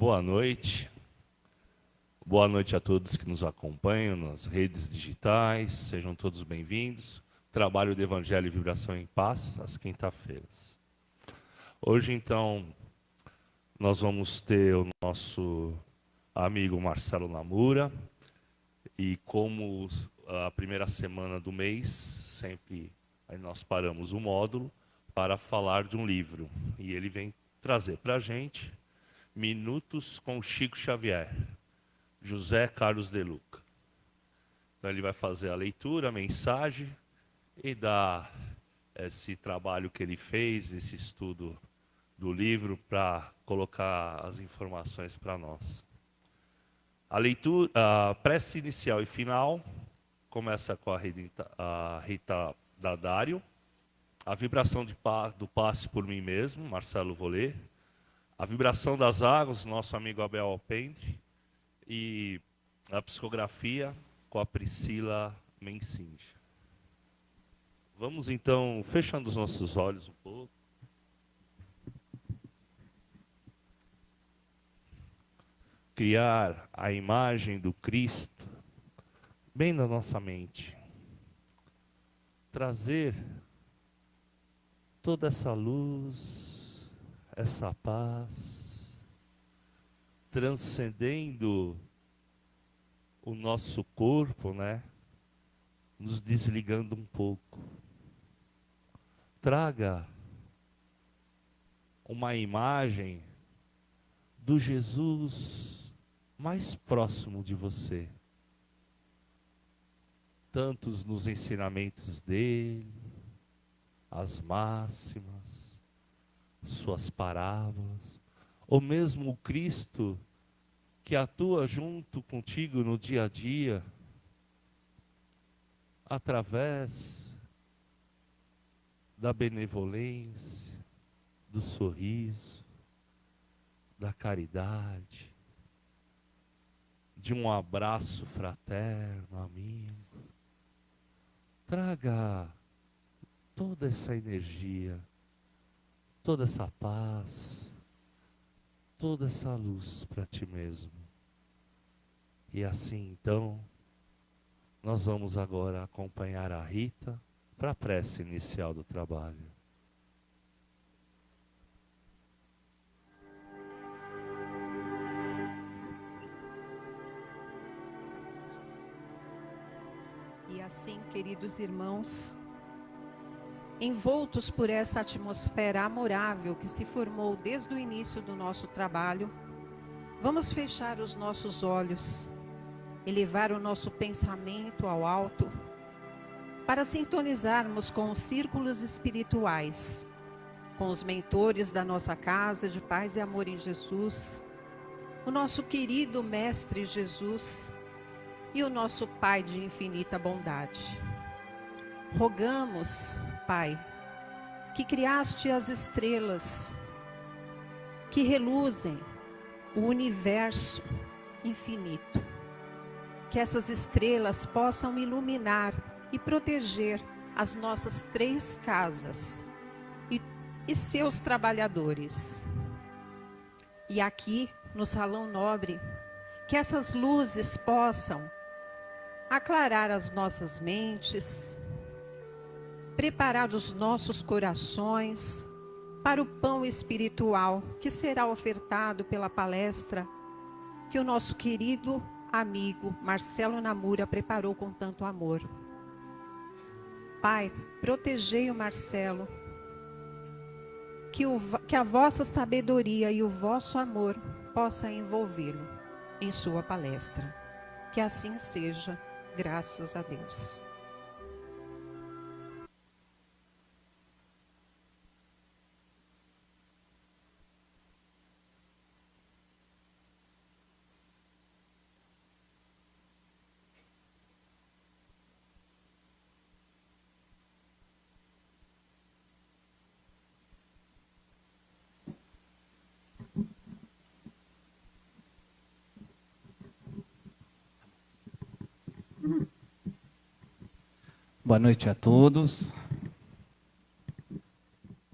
Boa noite. Boa noite a todos que nos acompanham nas redes digitais. Sejam todos bem-vindos. Trabalho do Evangelho e Vibração em Paz, às quinta-feiras. Hoje, então, nós vamos ter o nosso amigo Marcelo Namura. E como a primeira semana do mês, sempre aí nós paramos o módulo para falar de um livro. E ele vem trazer para a gente Minutos com Chico Xavier, José Carlos de Luca. Então ele vai fazer a leitura, a mensagem e dar esse trabalho que ele fez, esse estudo do livro, para colocar as informações para nós. A leitura, a prece inicial e final começa com a Rita Dadário, a vibração do passe por mim mesmo, Marcelo vou ler, a vibração das águas, nosso amigo Abel Alpendre, e a psicografia com a Priscila Mencinge. Vamos então, fechando os nossos olhos um pouco. Criar a imagem do Cristo bem na nossa mente. Trazer toda essa luz, essa paz, transcendendo o nosso corpo, né? Nos desligando um pouco. Traga uma imagem do Jesus mais próximo de você. Tantos nos ensinamentos dele, as máximas, suas parábolas, ou mesmo o Cristo que atua junto contigo no dia a dia, através da benevolência, do sorriso, da caridade, de um abraço fraterno, amigo. Traga toda essa energia, toda essa paz, toda essa luz para ti mesmo. E assim, então, nós vamos agora acompanhar a Rita para a prece inicial do trabalho. E assim, queridos irmãos, envoltos por essa atmosfera amorável que se formou desde o início do nosso trabalho, vamos fechar os nossos olhos, elevar o nosso pensamento ao alto, para sintonizarmos com os círculos espirituais, com os mentores da nossa casa de paz e amor em Jesus, o nosso querido Mestre Jesus e o nosso Pai de infinita bondade. Rogamos, Pai, que criaste as estrelas que reluzem o universo infinito, que essas estrelas possam iluminar e proteger as nossas 3 casas e seus trabalhadores. E aqui, no Salão Nobre, que essas luzes possam aclarar as nossas mentes, preparar os nossos corações para o pão espiritual que será ofertado pela palestra que o nosso querido amigo Marcelo Namura preparou com tanto amor. Pai, protegei o Marcelo, que a vossa sabedoria e o vosso amor possa envolvê-lo em sua palestra. Que assim seja, graças a Deus. Boa noite a todos.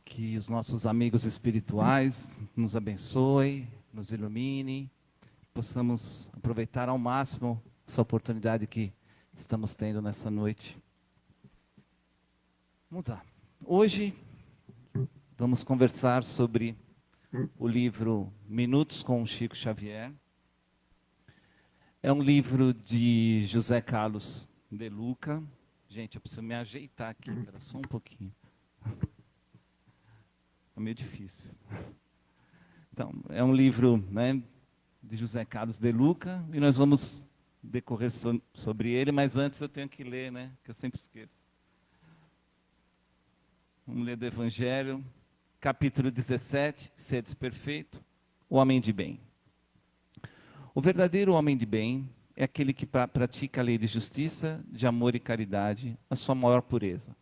Que os nossos amigos espirituais nos abençoem, nos ilumine, possamos aproveitar ao máximo essa oportunidade que estamos tendo nessa noite. Vamos lá. Hoje vamos conversar sobre o livro Minutos com Chico Xavier. É um livro de José Carlos de Luca. Gente, eu preciso me ajeitar aqui, espera só um pouquinho. É meio difícil. Então, é um livro, né, de José Carlos de Luca, e nós vamos decorrer sobre ele, mas antes eu tenho que ler, né, que eu sempre esqueço. Vamos ler do Evangelho, capítulo 17, Sedes perfeito, o homem de bem. O verdadeiro homem de bem é aquele que pratica a lei de justiça, de amor e caridade, a sua maior pureza.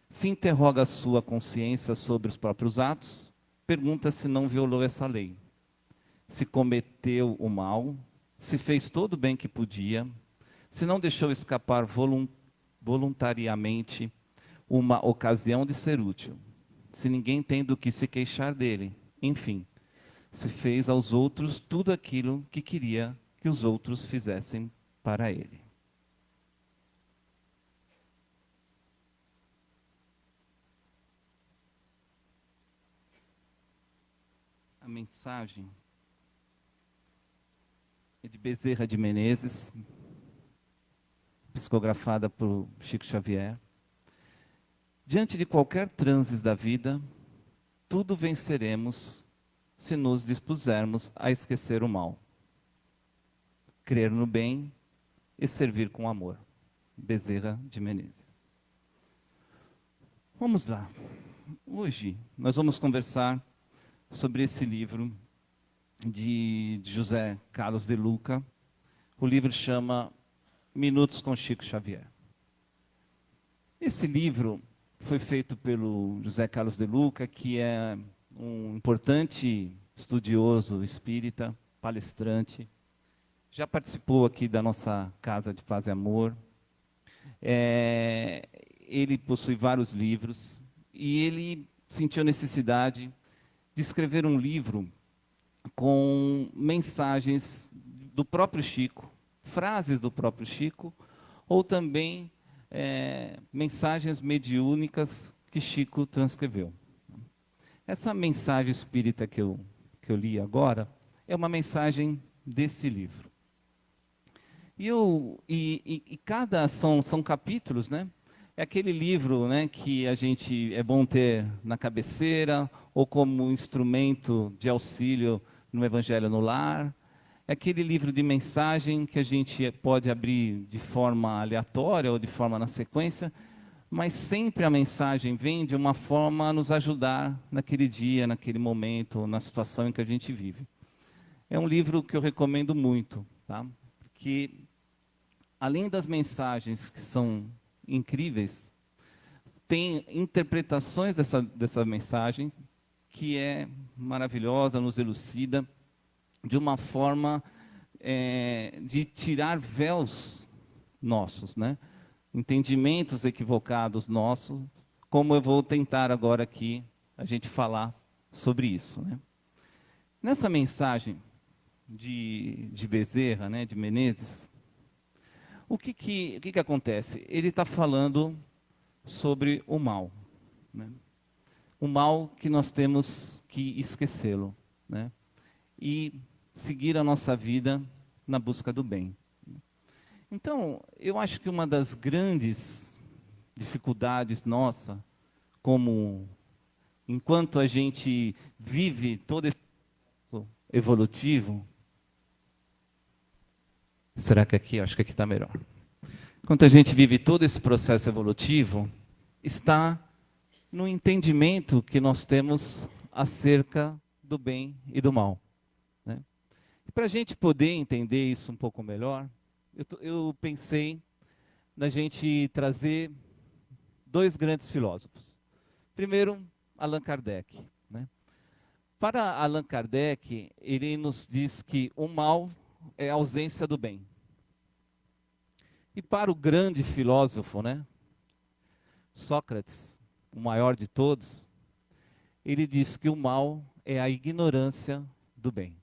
Se interroga a sua consciência sobre os próprios atos, pergunta se não violou essa lei, se cometeu o mal, se fez todo o bem que podia, se não deixou escapar voluntariamente uma ocasião de ser útil, se ninguém tem do que se queixar dele, enfim, se fez aos outros tudo aquilo que queria que os outros fizessem para ele. A mensagem é de Bezerra de Menezes, psicografada por Chico Xavier. Diante de qualquer transes da vida, tudo venceremos se nos dispusermos a esquecer o mal, crer no bem e servir com amor. Bezerra de Menezes. Vamos lá. Hoje nós vamos conversar sobre esse livro de José Carlos de Luca. O livro chama Minutos com Chico Xavier. Esse livro foi feito pelo José Carlos de Luca, que é um importante estudioso espírita, palestrante. Já participou aqui da nossa Casa de Paz e Amor. Ele possui vários livros e ele sentiu necessidade de escrever um livro com mensagens do próprio Chico, frases do próprio Chico, ou também mensagens mediúnicas que Chico transcreveu. Essa mensagem espírita que eu li agora é uma mensagem desse livro. E cada são capítulos, né? É aquele livro, né, que a gente é bom ter na cabeceira ou como instrumento de auxílio no Evangelho no Lar. É aquele livro de mensagem que a gente pode abrir de forma aleatória ou de forma na sequência, mas sempre a mensagem vem de uma forma a nos ajudar naquele dia, naquele momento, na situação em que a gente vive. É um livro que eu recomendo muito, tá? Porque além das mensagens que são incríveis, tem interpretações dessa mensagem que é maravilhosa, nos elucida de uma forma de tirar véus nossos, né? Entendimentos equivocados nossos, como eu vou tentar agora aqui a gente falar sobre isso, né? Nessa mensagem de Bezerra, né, de Menezes, o que acontece? Ele está falando sobre o mal, né? O mal que nós temos que esquecê-lo, né? E seguir a nossa vida na busca do bem. Então, eu acho que uma das grandes dificuldades nossa, enquanto a gente vive todo esse processo evolutivo, será que aqui? Acho que aqui está melhor. Enquanto a gente vive todo esse processo evolutivo, está no entendimento que nós temos acerca do bem e do mal, né? E para a gente poder entender isso um pouco melhor, eu pensei na gente trazer dois grandes filósofos. Primeiro, Allan Kardec, né? Para Allan Kardec, ele nos diz que o mal é a ausência do bem. E para o grande filósofo, né, Sócrates, o maior de todos, ele diz que o mal é a ignorância do bem.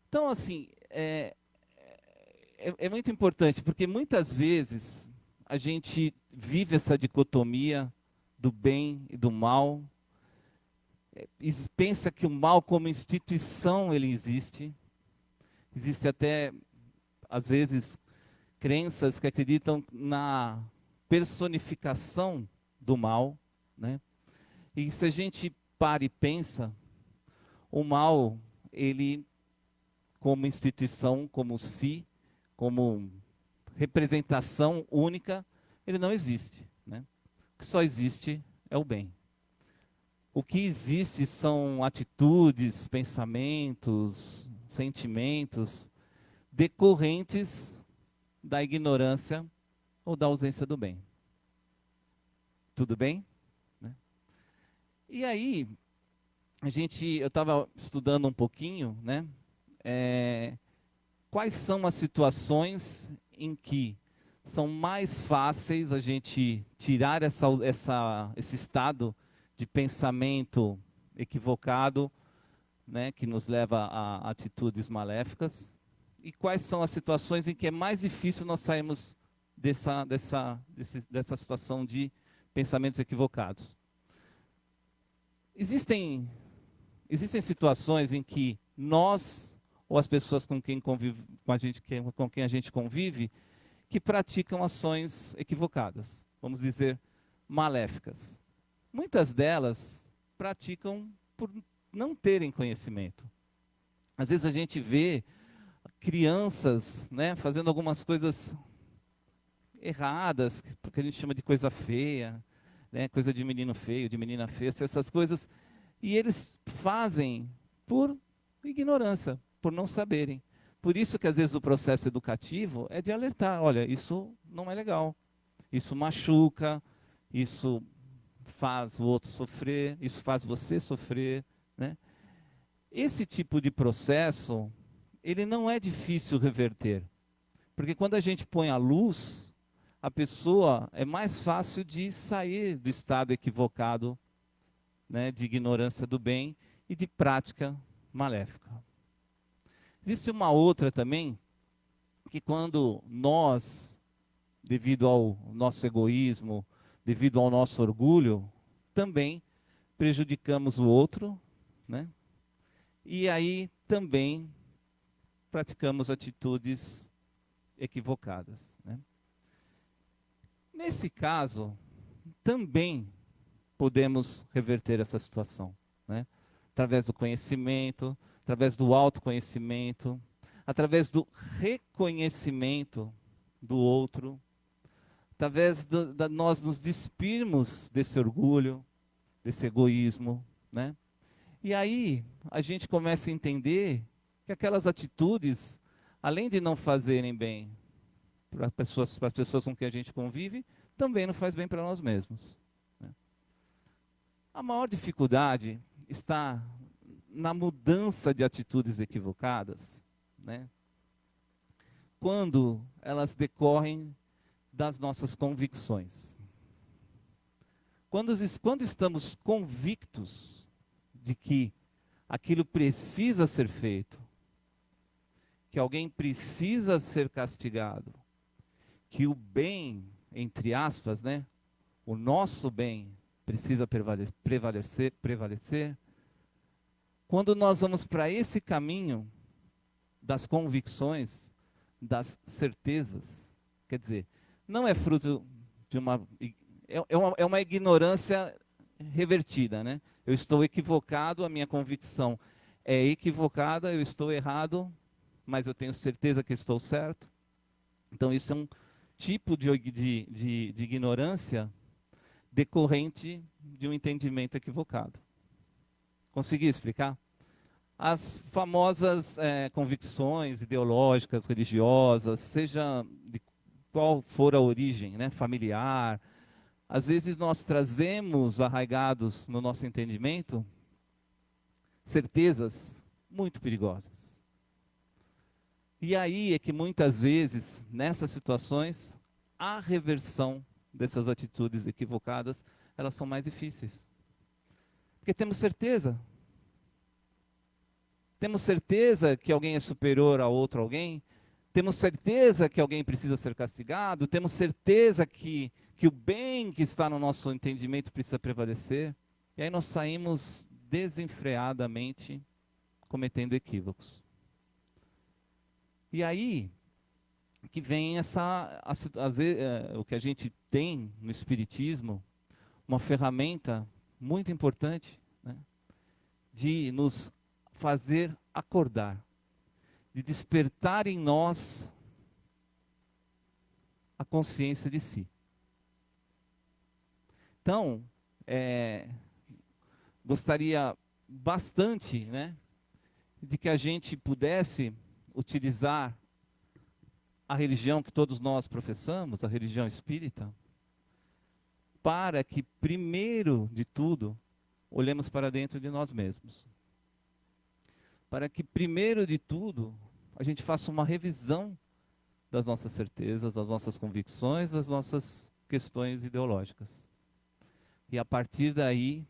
Então, assim, é muito importante, porque muitas vezes a gente vive essa dicotomia do bem e do mal, e pensa que o mal como instituição ele existe. Existe até, às vezes, crenças que acreditam na personificação do mal, né? E se a gente para e pensa, o mal, ele, como instituição, como si, como representação única, ele não existe, né? O que só existe é o bem. O que existe são atitudes, pensamentos, sentimentos decorrentes da ignorância ou da ausência do bem. Tudo bem? Né? E aí, eu estava estudando um pouquinho, né? Quais são as situações em que são mais fáceis a gente tirar esse estado de pensamento equivocado, né, que nos leva a atitudes maléficas, e quais são as situações em que é mais difícil nós sairmos dessa situação de pensamentos equivocados. Existem situações em que nós ou as pessoas com quem a gente convive, que praticam ações equivocadas, vamos dizer, maléficas. Muitas delas praticam por não terem conhecimento. Às vezes a gente vê crianças, né, fazendo algumas coisas erradas, porque a gente chama de coisa feia, né, coisa de menino feio, de menina feia, essas coisas, e eles fazem por ignorância, por não saberem. Por isso que às vezes o processo educativo é de alertar, olha, isso não é legal, isso machuca, isso faz o outro sofrer, isso faz você sofrer, né? Esse tipo de processo, ele não é difícil reverter, porque quando a gente põe a luz, a pessoa é mais fácil de sair do estado equivocado, né, de ignorância do bem e de prática maléfica. Existe uma outra também, que quando nós, devido ao nosso egoísmo, devido ao nosso orgulho, também prejudicamos o outro, né? E aí também praticamos atitudes equivocadas, né? Nesse caso, também podemos reverter essa situação, né? Através do conhecimento, através do autoconhecimento, através do reconhecimento do outro, através de nós nos despirmos desse orgulho, desse egoísmo, né? E aí a gente começa a entender que aquelas atitudes, além de não fazerem bem para as pessoas com quem a gente convive, também não faz bem para nós mesmos, né? A maior dificuldade está na mudança de atitudes equivocadas, né? Quando elas decorrem das nossas convicções. Quando estamos convictos de que aquilo precisa ser feito, que alguém precisa ser castigado, que o bem, entre aspas, né, o nosso bem precisa prevalecer, quando nós vamos para esse caminho das convicções, das certezas, quer dizer, não é fruto de é uma ignorância revertida, né? Eu estou equivocado, a minha convicção é equivocada, eu estou errado, mas eu tenho certeza que estou certo. Então isso é um tipo de ignorância decorrente de um entendimento equivocado. Consegui explicar? As famosas convicções ideológicas, religiosas, seja de qual for a origem, né, familiar, às vezes nós trazemos arraigados no nosso entendimento certezas muito perigosas. E aí é que muitas vezes, nessas situações, a reversão dessas atitudes equivocadas, elas são mais difíceis. Porque temos certeza. Temos certeza que alguém é superior a outro alguém? Temos certeza que alguém precisa ser castigado? Temos certeza que o bem que está no nosso entendimento precisa prevalecer? E aí nós saímos desenfreadamente cometendo equívocos. E aí que vem o que a gente tem no Espiritismo, uma ferramenta muito importante, né, de nos fazer acordar, de despertar em nós a consciência de si. Então, gostaria bastante, né, de que a gente pudesse utilizar a religião que todos nós professamos, a religião espírita, para que, primeiro de tudo, olhemos para dentro de nós mesmos. Para que, primeiro de tudo, a gente faça uma revisão das nossas certezas, das nossas convicções, das nossas questões ideológicas. E a partir daí,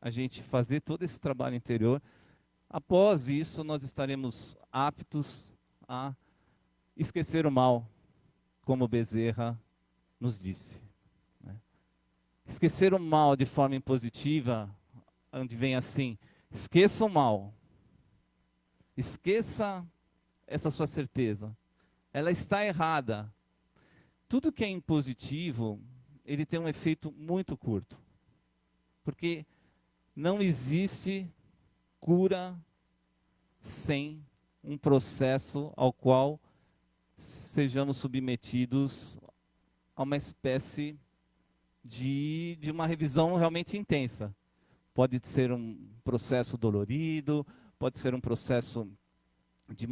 a gente fazer todo esse trabalho interior. Após isso, nós estaremos aptos a esquecer o mal, como Bezerra nos disse. Né? Esquecer o mal de forma impositiva, onde vem assim: esqueça o mal, esqueça essa sua certeza, ela está errada. Tudo que é impositivo, ele tem um efeito muito curto, porque não existe cura sem um processo ao qual sejamos submetidos a uma espécie de uma revisão realmente intensa. Pode ser um processo dolorido, pode ser um processo de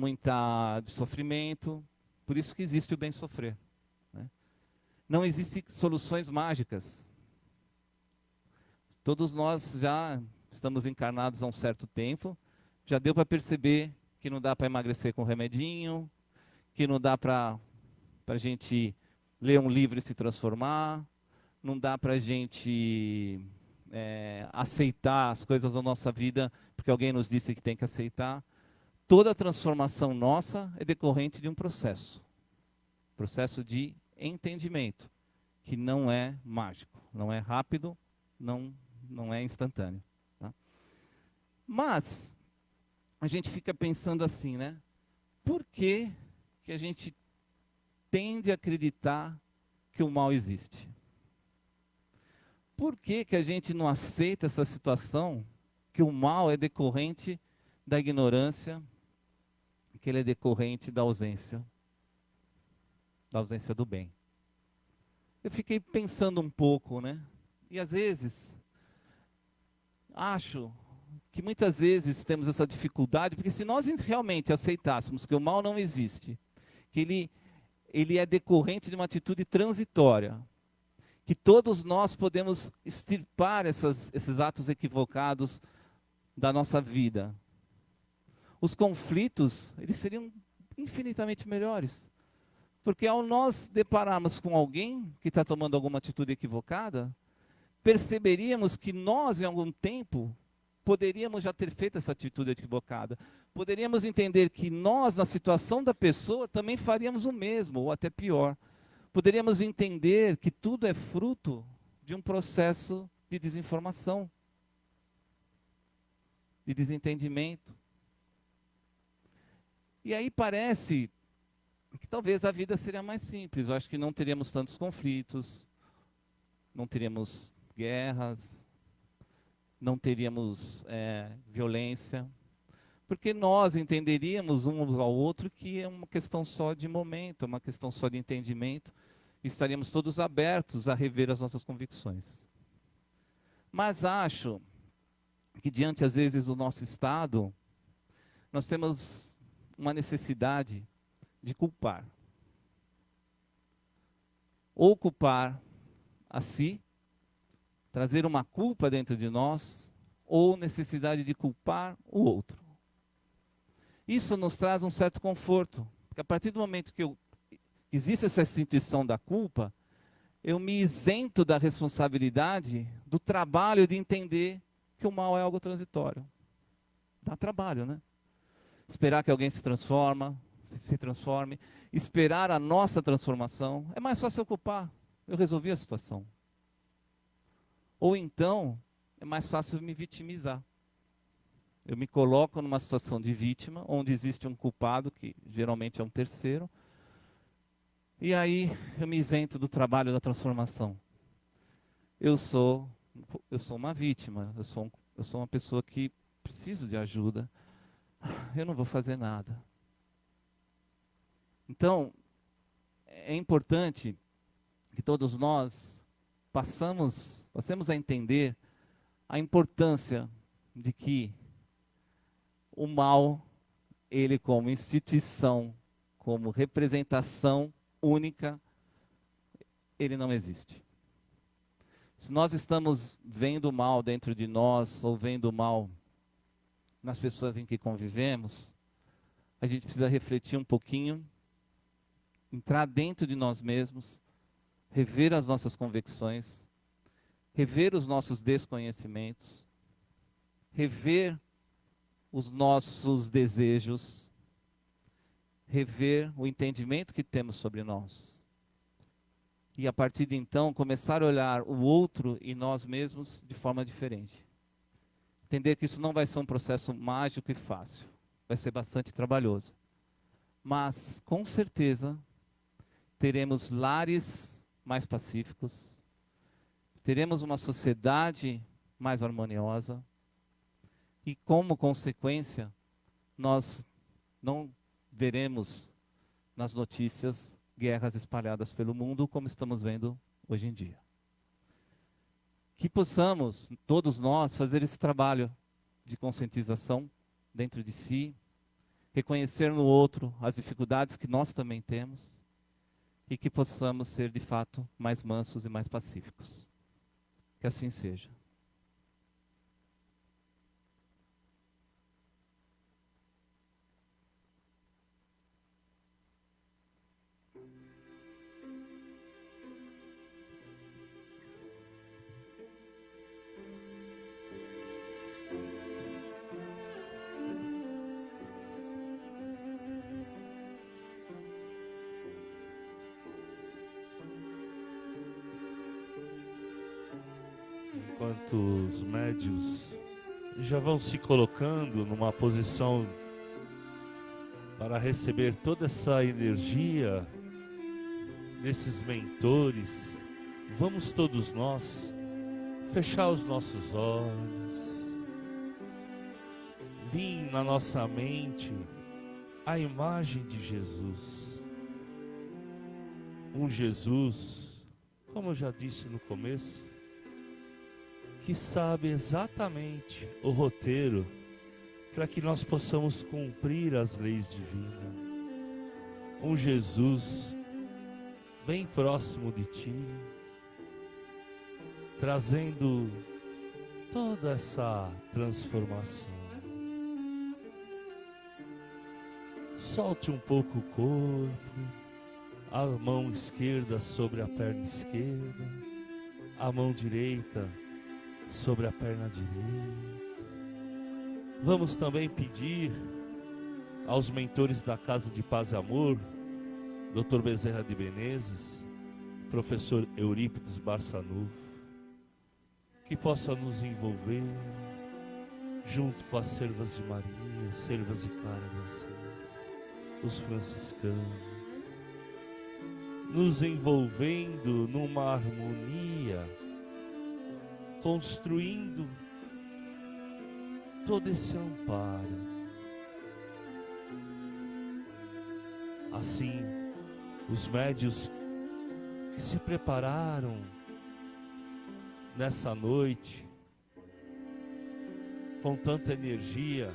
sofrimento, por isso que existe o bem sofrer. Né? Não existem soluções mágicas. Todos nós já estamos encarnados há um certo tempo, já deu para perceber que não dá para emagrecer com remedinho, que não dá para a gente ler um livro e se transformar, não dá para a gente aceitar as coisas da nossa vida porque alguém nos disse que tem que aceitar. Toda transformação nossa é decorrente de um processo de entendimento, que não é mágico, não é rápido, não é instantâneo. Tá? Mas a gente fica pensando assim, né? Por que a gente tende a acreditar que o mal existe? Por que a gente não aceita essa situação, que o mal é decorrente da ignorância, que ele é decorrente da ausência do bem? Eu fiquei pensando um pouco, né? E às vezes, acho que muitas vezes temos essa dificuldade, porque se nós realmente aceitássemos que o mal não existe, que ele é decorrente de uma atitude transitória, que todos nós podemos extirpar esses atos equivocados da nossa vida, os conflitos, eles seriam infinitamente melhores. Porque ao nós depararmos com alguém que está tomando alguma atitude equivocada, perceberíamos que nós, em algum tempo, poderíamos já ter feito essa atitude equivocada. Poderíamos entender que nós, na situação da pessoa, também faríamos o mesmo, ou até pior. Poderíamos entender que tudo é fruto de um processo de desinformação, de desentendimento. E aí parece que talvez a vida seria mais simples. Eu acho que não teríamos tantos conflitos, não teríamos guerras, não teríamos violência, porque nós entenderíamos um ao outro que é uma questão só de momento, uma questão só de entendimento, e estaríamos todos abertos a rever as nossas convicções. Mas acho que diante, às vezes, do nosso estado, nós temos uma necessidade de culpar. Ou culpar a si, trazer uma culpa dentro de nós, ou necessidade de culpar o outro. Isso nos traz um certo conforto, porque a partir do momento que existe essa instituição da culpa, eu me isento da responsabilidade do trabalho de entender que o mal é algo transitório. Dá trabalho, né? esperar que alguém se transforme, esperar a nossa transformação. É mais fácil eu culpar. Eu resolvi a situação. Ou então, é mais fácil me vitimizar. Eu me coloco numa situação de vítima, onde existe um culpado, que geralmente é um terceiro, e aí eu me isento do trabalho da transformação. Eu sou uma vítima, eu sou uma pessoa que preciso de ajuda. Eu não vou fazer nada. Então, é importante que todos nós passemos a entender a importância de que o mal, ele como instituição, como representação única, ele não existe. Se nós estamos vendo o mal dentro de nós, ou vendo o mal nas pessoas em que convivemos, a gente precisa refletir um pouquinho, entrar dentro de nós mesmos, rever as nossas convicções, rever os nossos desconhecimentos, rever os nossos desejos, rever o entendimento que temos sobre nós. E a partir de então, começar a olhar o outro e nós mesmos de forma diferente. Entender que isso não vai ser um processo mágico e fácil. Vai ser bastante trabalhoso. Mas, com certeza, teremos lares mais pacíficos, teremos uma sociedade mais harmoniosa e, como consequência, nós não veremos nas notícias guerras espalhadas pelo mundo como estamos vendo hoje em dia. Que possamos, todos nós, fazer esse trabalho de conscientização dentro de si, reconhecer no outro as dificuldades que nós também temos e que possamos ser, de fato, mais mansos e mais pacíficos. Que assim seja. Enquanto os médios já vão se colocando numa posição para receber toda essa energia desses mentores, vamos todos nós fechar os nossos olhos, vir na nossa mente a imagem de Jesus. Um Jesus, como eu já disse no começo, que sabe exatamente o roteiro para que nós possamos cumprir as leis divinas. Um Jesus bem próximo de ti, trazendo toda essa transformação. Solte um pouco o corpo, a mão esquerda sobre a perna esquerda, a mão direita sobre a perna direita. Vamos também pedir aos mentores da Casa de Paz e Amor, Dr. Bezerra de Menezes, Professor Eurípides Barçanufo, que possa nos envolver junto com as servas de Maria, servas de Clara de Assis, os franciscanos, nos envolvendo numa harmonia, construindo todo esse amparo. Assim, os médios que se prepararam nessa noite com tanta energia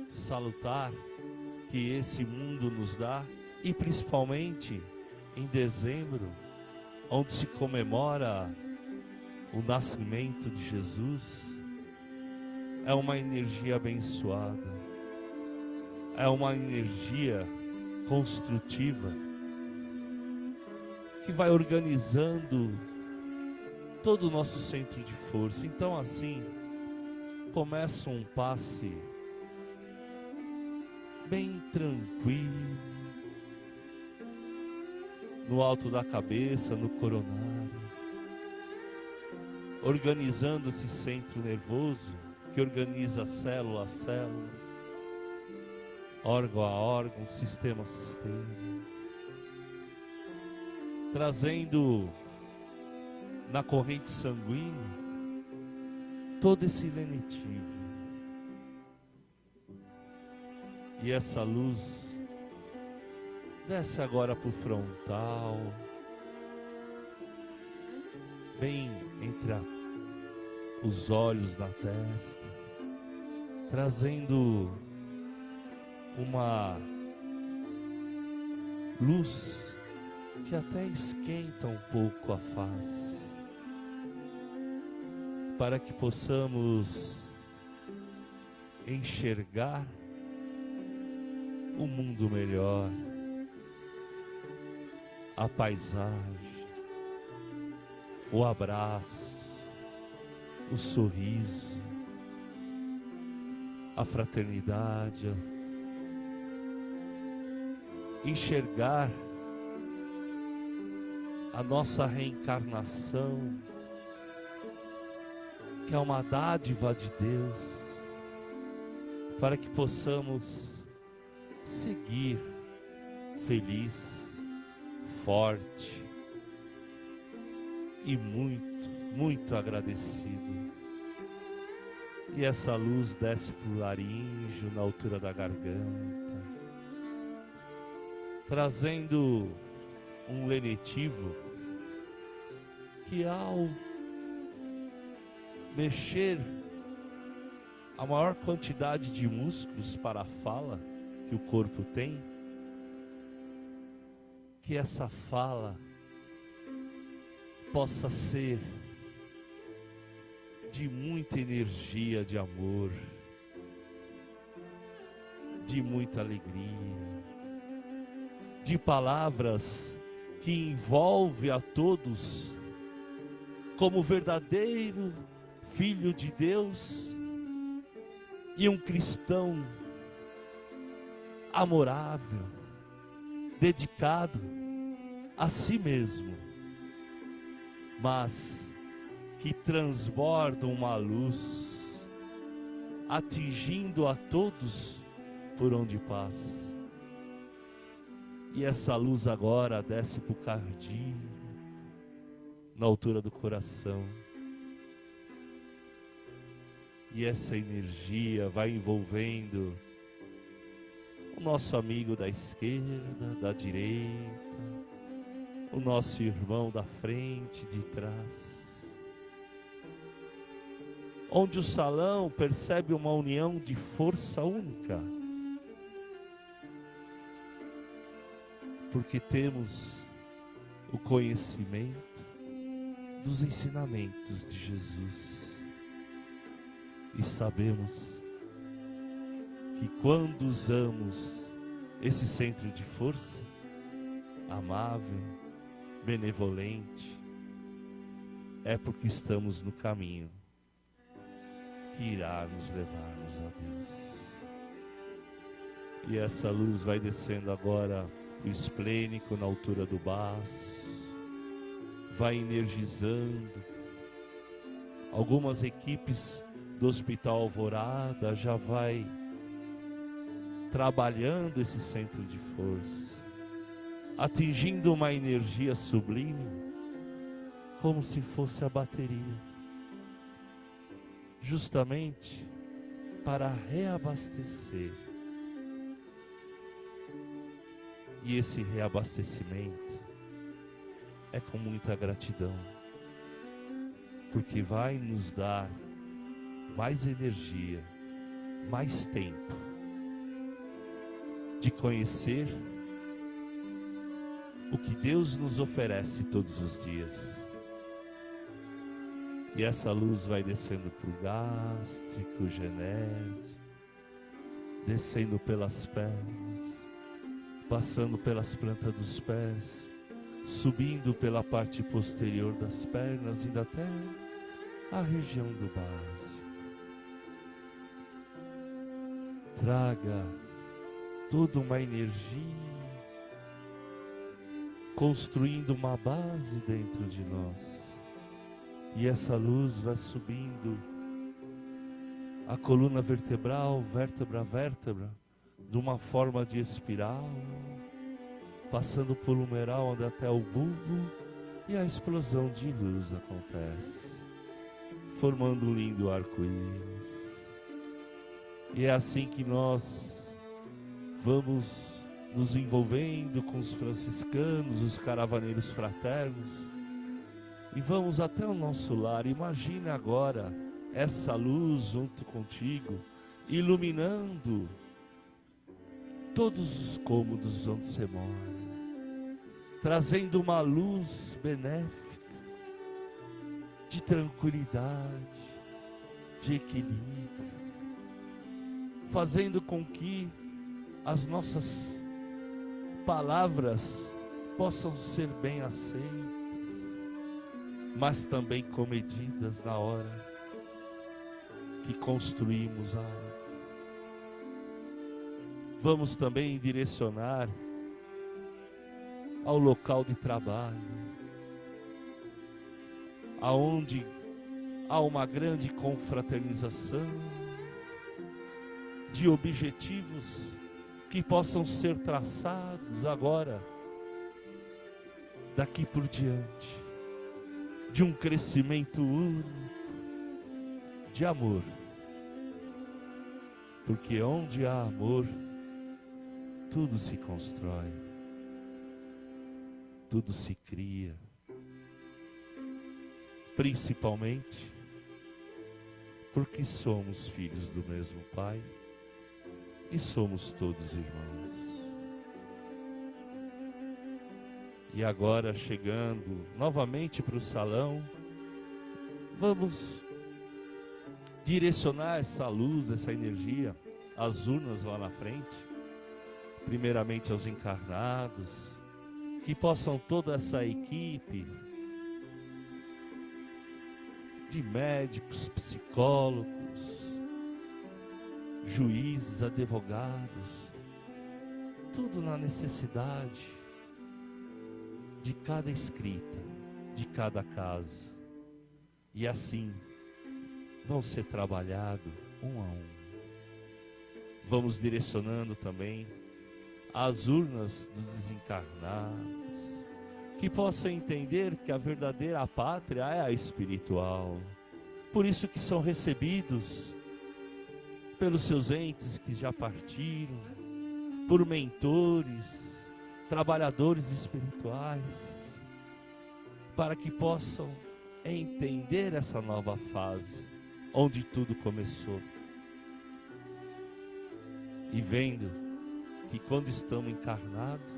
salutar que esse mundo nos dá, e principalmente em dezembro, onde se comemora o nascimento de Jesus, é uma energia abençoada, é uma energia construtiva que vai organizando todo o nosso centro de força. Então, assim, começa um passe bem tranquilo, no alto da cabeça, no coronário, organizando esse centro nervoso que organiza célula a célula, órgão a órgão, sistema a sistema, trazendo na corrente sanguínea todo esse lenitivo. E essa luz desce agora para o frontal, bem entre os olhos da testa, trazendo uma luz que até esquenta um pouco a face, para que possamos enxergar um mundo melhor, a paisagem, o abraço, o sorriso, a fraternidade, enxergar a nossa reencarnação, que é uma dádiva de Deus, para que possamos seguir feliz, forte e muito, muito agradecido. E essa luz desce para o laríngeo, na altura da garganta, trazendo um lenitivo que, ao mexer a maior quantidade de músculos para a fala que o corpo tem, que essa fala possa ser de muita energia de amor, de muita alegria, de palavras que envolve a todos como verdadeiro filho de Deus e um cristão amorável, dedicado a si mesmo, mas que transborda uma luz, atingindo a todos por onde passa. E essa luz agora desce para o cardíaco, na altura do coração. E essa energia vai envolvendo o nosso amigo da esquerda, da direita, o nosso irmão da frente, de trás. Onde o salão percebe uma união de força única. Porque temos o conhecimento dos ensinamentos de Jesus. E sabemos que quando usamos esse centro de força, amável, benevolente, é porque estamos no caminho que irá nos levar-nos a Deus. E essa luz vai descendo agora o esplênico, na altura do baço, vai energizando. Algumas equipes do Hospital Alvorada já vai trabalhando esse centro de força, atingindo uma energia sublime, como se fosse a bateria, justamente para reabastecer. E esse reabastecimento é com muita gratidão, porque vai nos dar mais energia, mais tempo de conhecer o que Deus nos oferece todos os dias. E essa luz vai descendo para o gástrico, o genésio, descendo pelas pernas, passando pelas plantas dos pés, subindo pela parte posterior das pernas, indo até a região do básico. Traga toda uma energia, construindo uma base dentro de nós. E essa luz vai subindo a coluna vertebral, vértebra a vértebra, de uma forma de espiral, passando por humeral, onde até o bulbo, e a explosão de luz acontece, formando um lindo arco-íris. E é assim que nós vamos nos envolvendo com os franciscanos, os caravaneiros fraternos, e vamos até o nosso lar. Imagine agora essa luz junto contigo, iluminando todos os cômodos onde você mora, trazendo uma luz benéfica, de tranquilidade, de equilíbrio, fazendo com que as nossas palavras possam ser bem aceitas, mas também comedidas na hora que construímos algo. Vamos também direcionar ao local de trabalho, aonde há uma grande confraternização de objetivos que possam ser traçados agora, daqui por diante, de um crescimento único, de amor, porque onde há amor, tudo se constrói, tudo se cria, principalmente porque somos filhos do mesmo Pai e somos todos irmãos. E agora, chegando novamente para o salão, vamos direcionar essa luz, essa energia, às urnas lá na frente, primeiramente aos encarnados, que possam toda essa equipe de médicos, psicólogos, juízes, advogados, tudo na necessidade de cada escrita, de cada caso, e assim vão ser trabalhados um a um. Vamos direcionando também as urnas dos desencarnados, que possam entender que a verdadeira pátria é a espiritual, por isso que são recebidos pelos seus entes que já partiram, por mentores, trabalhadores espirituais, para que possam entender essa nova fase, onde tudo começou, e vendo que quando estamos encarnados,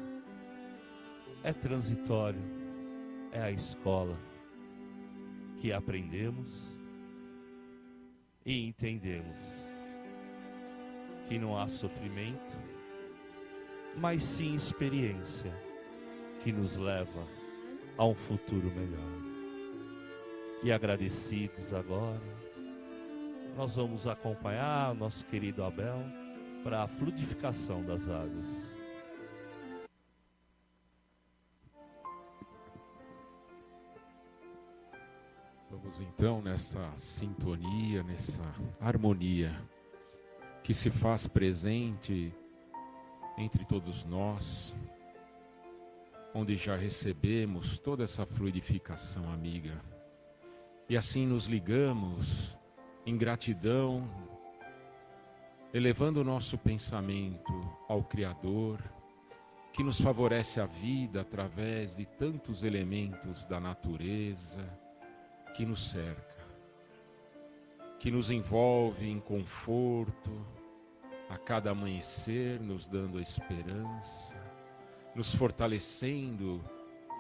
é transitório, é a escola que aprendemos e entendemos que não há sofrimento, mas sim experiência que nos leva a um futuro melhor. E agradecidos agora, nós vamos acompanhar nosso querido Abel para a fluidificação das águas. Vamos então nessa sintonia, nessa harmonia que se faz presente entre todos nós, onde já recebemos toda essa fluidificação amiga. E assim nos ligamos em gratidão, elevando o nosso pensamento ao Criador, que nos favorece a vida através de tantos elementos da natureza que nos cerca, que nos envolve em conforto, a cada amanhecer nos dando a esperança, nos fortalecendo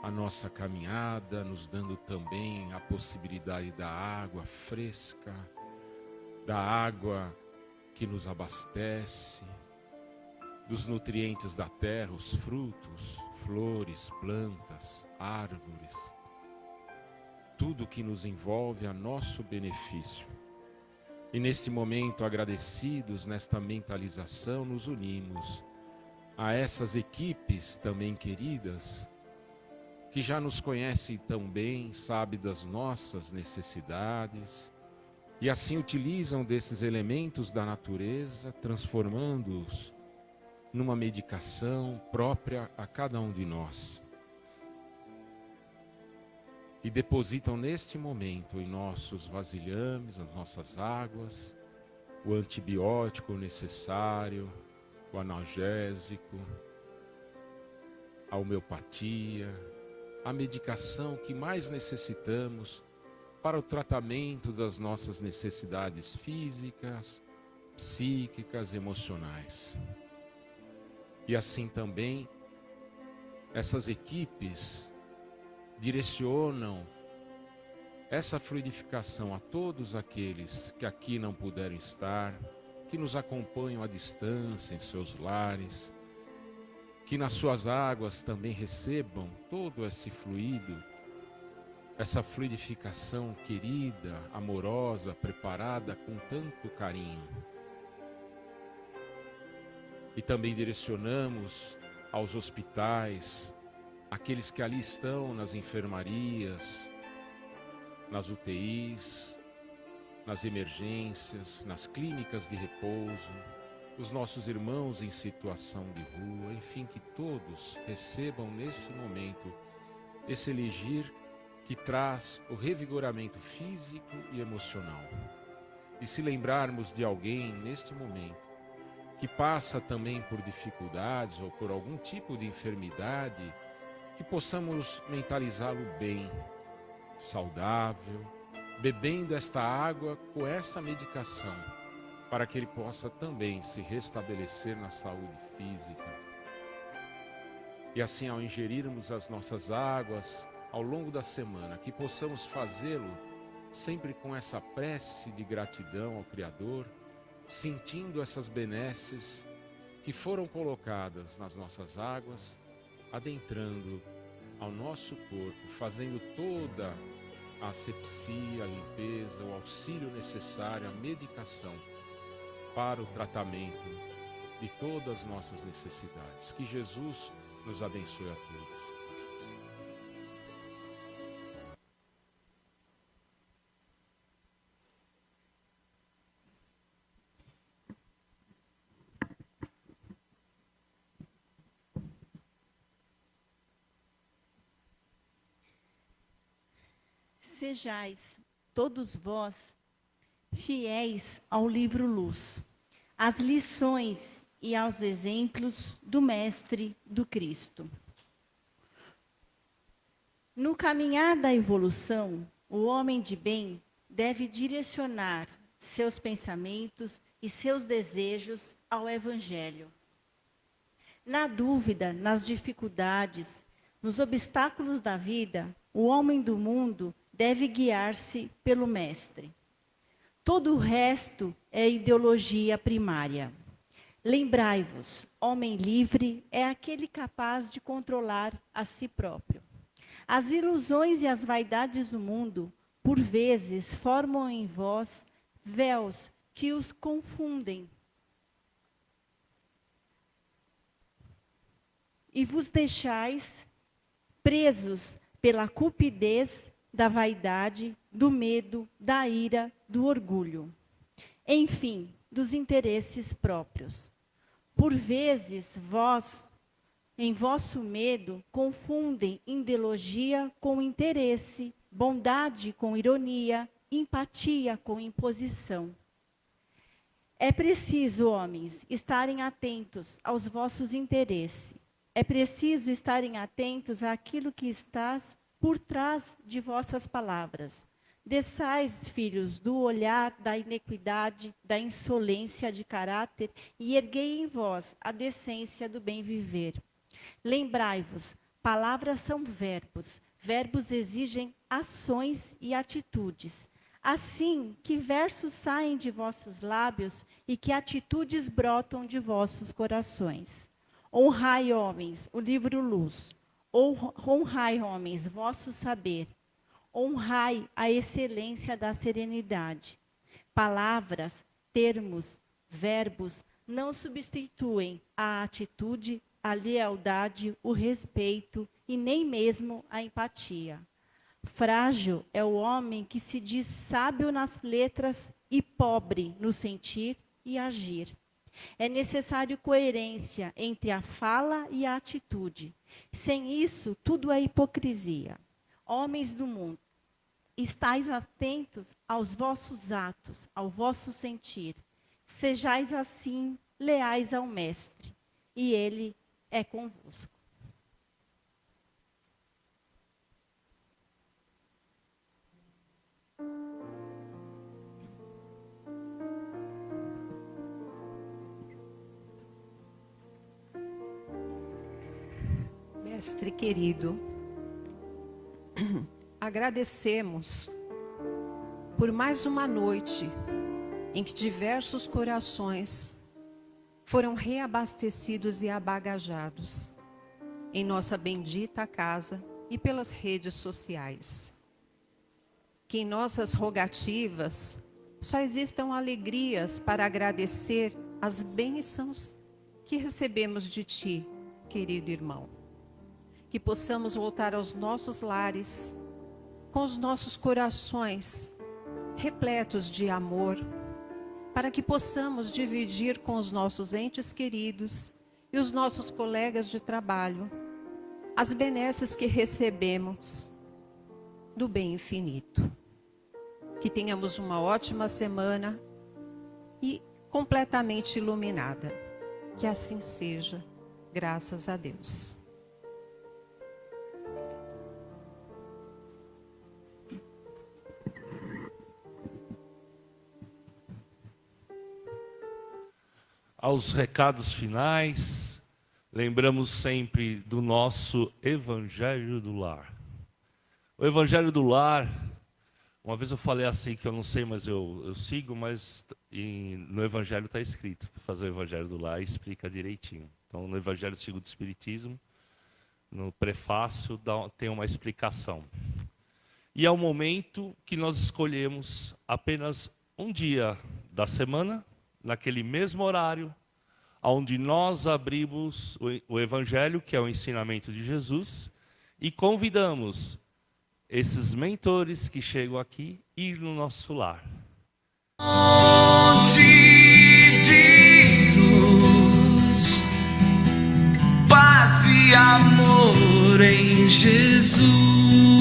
a nossa caminhada, nos dando também a possibilidade da água fresca, da água que nos abastece, dos nutrientes da terra, os frutos, flores, plantas, árvores, tudo que nos envolve a nosso benefício. E neste momento, agradecidos, nesta mentalização, nos unimos a essas equipes também queridas, que já nos conhecem tão bem, sabe das nossas necessidades, e assim utilizam desses elementos da natureza, transformando-os numa medicação própria a cada um de nós. E depositam neste momento em nossos vasilhames, nas nossas águas, o antibiótico necessário, o analgésico, a homeopatia, a medicação que mais necessitamos para o tratamento das nossas necessidades físicas, psíquicas, emocionais. E assim também, essas equipes direcionam essa fluidificação a todos aqueles que aqui não puderam estar, que nos acompanham à distância em seus lares, que nas suas águas também recebam todo esse fluido, essa fluidificação querida, amorosa, preparada com tanto carinho. E também direcionamos aos hospitais, aqueles que ali estão nas enfermarias, nas UTIs, nas emergências, nas clínicas de repouso, os nossos irmãos em situação de rua, enfim, que todos recebam nesse momento esse elixir que traz o revigoramento físico e emocional. E se lembrarmos de alguém neste momento que passa também por dificuldades ou por algum tipo de enfermidade, que possamos mentalizá-lo bem, saudável, bebendo esta água com essa medicação, para que ele possa também se restabelecer na saúde física. E assim, ao ingerirmos as nossas águas ao longo da semana, que possamos fazê-lo sempre com essa prece de gratidão ao Criador, sentindo essas benesses que foram colocadas nas nossas águas, adentrando ao nosso corpo, fazendo toda a asepsia, a limpeza, o auxílio necessário, a medicação para o tratamento de todas as nossas necessidades. Que Jesus nos abençoe a todos. Sejais todos vós fiéis ao livro Luz, às lições e aos exemplos do Mestre do Cristo. No caminhar da evolução, o homem de bem deve direcionar seus pensamentos e seus desejos ao Evangelho. Na dúvida, nas dificuldades, nos obstáculos da vida, o homem do mundo deve guiar-se pelo Mestre. Todo o resto é ideologia primária. Lembrai-vos, homem livre é aquele capaz de controlar a si próprio. As ilusões e as vaidades do mundo, por vezes, formam em vós véus que os confundem. E vos deixais presos pela cupidez da vaidade, do medo, da ira, do orgulho. Enfim, dos interesses próprios. Por vezes, vós, em vosso medo, confundem ideologia com interesse, bondade com ironia, empatia com imposição. É preciso, homens, estarem atentos aos vossos interesses. É preciso estarem atentos àquilo que estás por trás de vossas palavras. Desçais, filhos, do olhar da iniquidade, da insolência de caráter, e erguei em vós a decência do bem viver. Lembrai-vos, palavras são verbos, verbos exigem ações e atitudes. Assim, que versos saem de vossos lábios e que atitudes brotam de vossos corações. Honrai, homens, o livro Luz. Honrai, homens, vosso saber. Honrai a excelência da serenidade. Palavras, termos, verbos não substituem a atitude, a lealdade, o respeito e nem mesmo a empatia. Frágil é o homem que se diz sábio nas letras e pobre no sentir e agir. É necessário coerência entre a fala e a atitude. Sem isso, tudo é hipocrisia. Homens do mundo, estais atentos aos vossos atos, ao vosso sentir. Sejais assim leais ao Mestre, e ele é convosco. Mestre querido, agradecemos por mais uma noite em que diversos corações foram reabastecidos e abagajados em nossa bendita casa e pelas redes sociais. Que em nossas rogativas só existam alegrias para agradecer as bênçãos que recebemos de Ti, querido irmão. Que possamos voltar aos nossos lares com os nossos corações repletos de amor, para que possamos dividir com os nossos entes queridos e os nossos colegas de trabalho as benesses que recebemos do bem infinito. Que tenhamos uma ótima semana e completamente iluminada. Que assim seja, graças a Deus. Aos recados finais, lembramos sempre do nosso Evangelho do Lar. O Evangelho do Lar, uma vez eu falei assim que eu não sei, mas eu sigo, mas no Evangelho está escrito. Fazer o Evangelho do Lar explica direitinho. Então, no Evangelho segundo o Espiritismo, no prefácio, tem uma explicação. E é o momento que nós escolhemos apenas um dia da semana, naquele mesmo horário, onde nós abrimos o Evangelho, que é o ensinamento de Jesus, e convidamos esses mentores que chegam aqui a ir no nosso lar. Fonte de luz, paz e amor em Jesus.